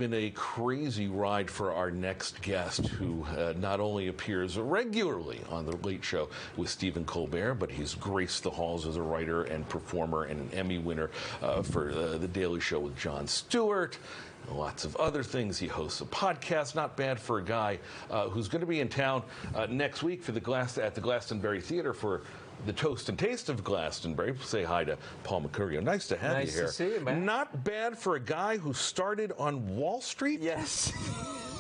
Been a crazy ride for our next guest, who not only appears regularly on The Late Show with Stephen Colbert, but he's graced the halls as a writer and performer and an Emmy winner for The Daily Show with Jon Stewart. Lots of other things. He hosts a podcast. Not bad for a guy who's going to be in town next week for at the Glastonbury Theater for the Toast and Taste of Glastonbury. Say hi to Paul Mecurio. Nice to have you here. Nice to see you, man. Not bad for a guy who started on Wall Street? Yes.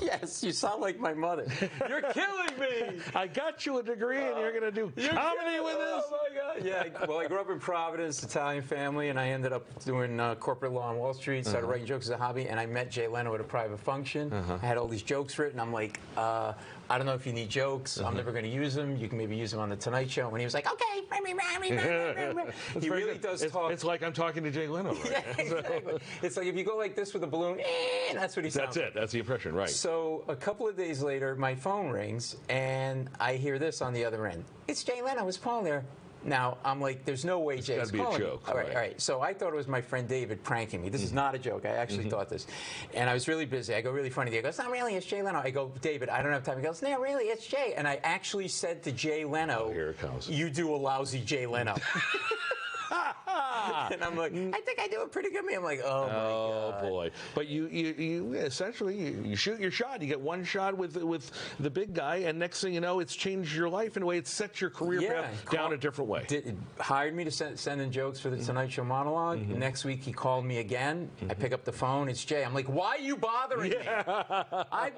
Yes, you sound like my mother. You're killing me. I got you a degree and you're going to do comedy with us? Oh, my God. Yeah, well, I grew up in Providence, Italian family, and I ended up doing corporate law on Wall Street, started writing jokes as a hobby, and I met Jay Leno at a private function. I had all these jokes written. I'm like, I don't know if you need jokes. I'm never going to use them. You can maybe use them on The Tonight Show. And he was like, okay. He really does talk. It's like I'm talking to Jay Leno. Right? Yeah, exactly. It's like if you go like this with a balloon, that's what he sounds like. That's it. That's the impression, right. So a couple of days later, my phone rings, and I hear this on the other end. It's Jay Leno. Is Paul there? Now, I'm like, there's no way Jay's calling me. It's got to be a joke. All right. So I thought it was my friend David pranking me. This is not a joke. I actually thought this. And I was really busy. I go, really funny. He goes, not really, it's Jay Leno. I go, David, I don't have time. He goes, no, really, it's Jay. And I actually said to Jay Leno, here it comes. You do a lousy Jay Leno. And I'm like, I think I do a pretty good. I'm like, oh my God. Boy! But you essentially you shoot your shot. You get one shot with the big guy, and next thing you know, it's changed your life in a way. It sets your career path down a different way. Hired me to send in jokes for the Tonight Show monologue. Next week he called me again. I pick up the phone. It's Jay. I'm like, why are you bothering me?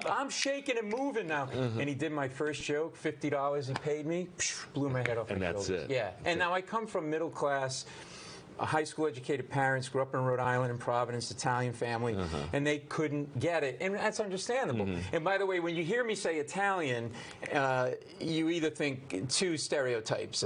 I'm shaking and moving now. And he did my first joke. $50 he paid me. Blew my head off. And that's it. Yeah. And now I come from middle class. High school educated parents, grew up in Rhode Island and Providence, Italian family, and they couldn't get it. And that's understandable. And by the way, when you hear me say Italian, you either think two stereotypes,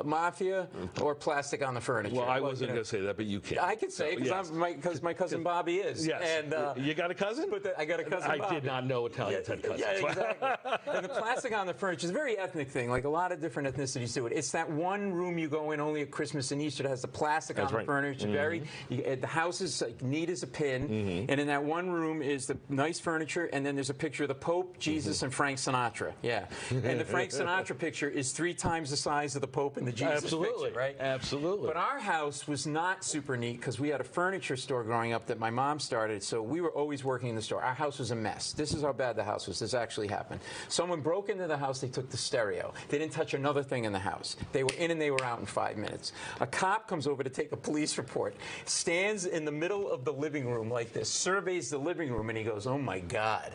mafia or plastic on the furniture. Well, I wasn't going to say that, but you can. I can say it because my cousin Bobby is. Yes. And, you got a cousin? But I got a cousin Bobby. I did not know Italians had cousins. Yeah, exactly. And the plastic on the furniture is a very ethnic thing. Like a lot of different ethnicities do it. It's that one room you go in only at Christmas and Easter that has the plastic on the furniture. The house is like neat as a pin, and in that one room is the nice furniture, and then there's a picture of the Pope, Jesus, and Frank Sinatra. Yeah, and the Frank Sinatra picture is 3 times the size of the Pope and the Jesus picture, right? Absolutely. But our house was not super neat because we had a furniture store growing up that my mom started, so we were always working in the store. Our house was a mess. This is how bad the house was. This actually happened. Someone broke into the house. They took the stereo. They didn't touch another thing in the house. They were in and they were out in 5 minutes. A cop comes over to take a police report, stands in the middle of the living room like this, surveys the living room, and he goes, oh my God,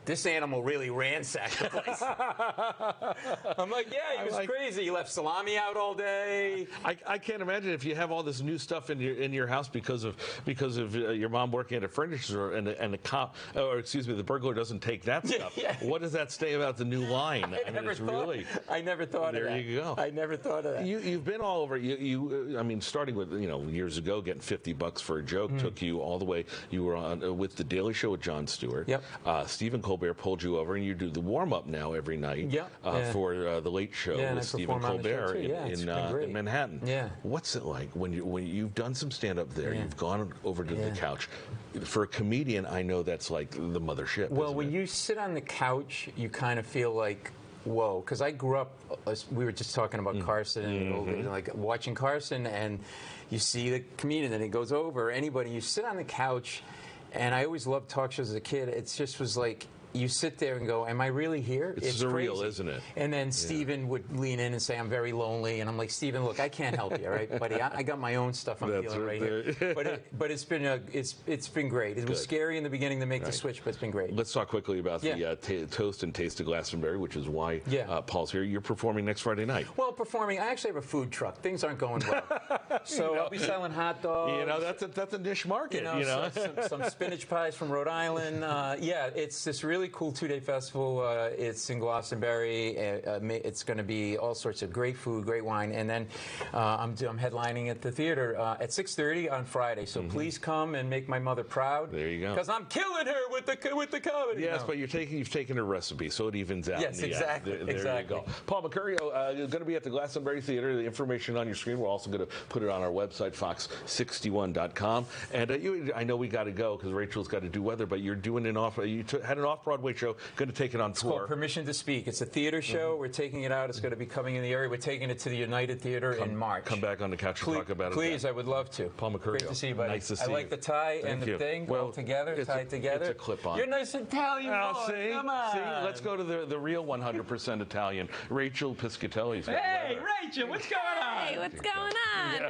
this animal really ransacked the place. I'm like, yeah, he was crazy. He left salami out all day. I can't imagine if you have all this new stuff in your house because of your mom working at a furniture store and the cop, or excuse me, the burglar doesn't take that stuff. What does that say about the new line? I never thought of that. There you go. I never thought of that. You've been all over. I mean, starting with years ago, getting $50 for a joke took you all the way. You were on with The Daily Show with Jon Stewart. Yep. Stephen Colbert pulled you over, and you do the warm-up now every night for The Late Show with Stephen Colbert in Manhattan. Yeah. What's it like when you've done some stand-up there, you've gone over to the couch? For a comedian, I know that's like the mothership. Well, when you sit on the couch, you kind of feel like, whoa, because I grew up, we were just talking about Carson, and like watching Carson, and you see the comedian, and it goes over, anybody, you sit on the couch, and I always loved talk shows as a kid. It just was like, you sit there and go, am I really here? It's surreal, crazy. Isn't it? And then Stephen would lean in and say, I'm very lonely. And I'm like, Stephen, look, I can't help you, all right, buddy? I got my own stuff I'm feeling right here. But it's been great. It was scary in the beginning to make the switch, but it's been great. Let's talk quickly about the Toast and Taste of Glastonbury, which is why Paul's here. You're performing next Friday night. Well, performing, I actually have a food truck. Things aren't going well. So I'll be selling hot dogs. That's a niche market. Some spinach pies from Rhode Island. It's this really really cool 2-day festival. It's in Glastonbury. It's going to be all sorts of great food, great wine, and then I'm headlining at the theater at 6:30 on Friday. So please come and make my mother proud. There you go. Because I'm killing her with the comedy. Yes, but you've taken a recipe, so it evens out. Yes, exactly. There you go. Paul Mecurio is going to be at the Glastonbury Theater. The information on your screen. We're also going to put it on our website, fox61.com. And I know we got to go because Rachel's got to do weather. But you're doing had an off-Broadway show. Going to take it on tour. It's called Permission to Speak. It's a theater show. We're taking it out. It's going to be coming in the area. We're taking it to the United Theater in March. Come back on the couch and talk about it. Please, I would love to. Paul Mecurio. Great to see you, buddy. Nice to see you. I like the tie and the thing all together, tied together. It's a clip-on. You're nice Italian boy. See? Come on. See? Let's go to the real 100% Italian, Rachel Piscatelli's got Hey, weather. Rachel, what's going on? Hey, what's going on?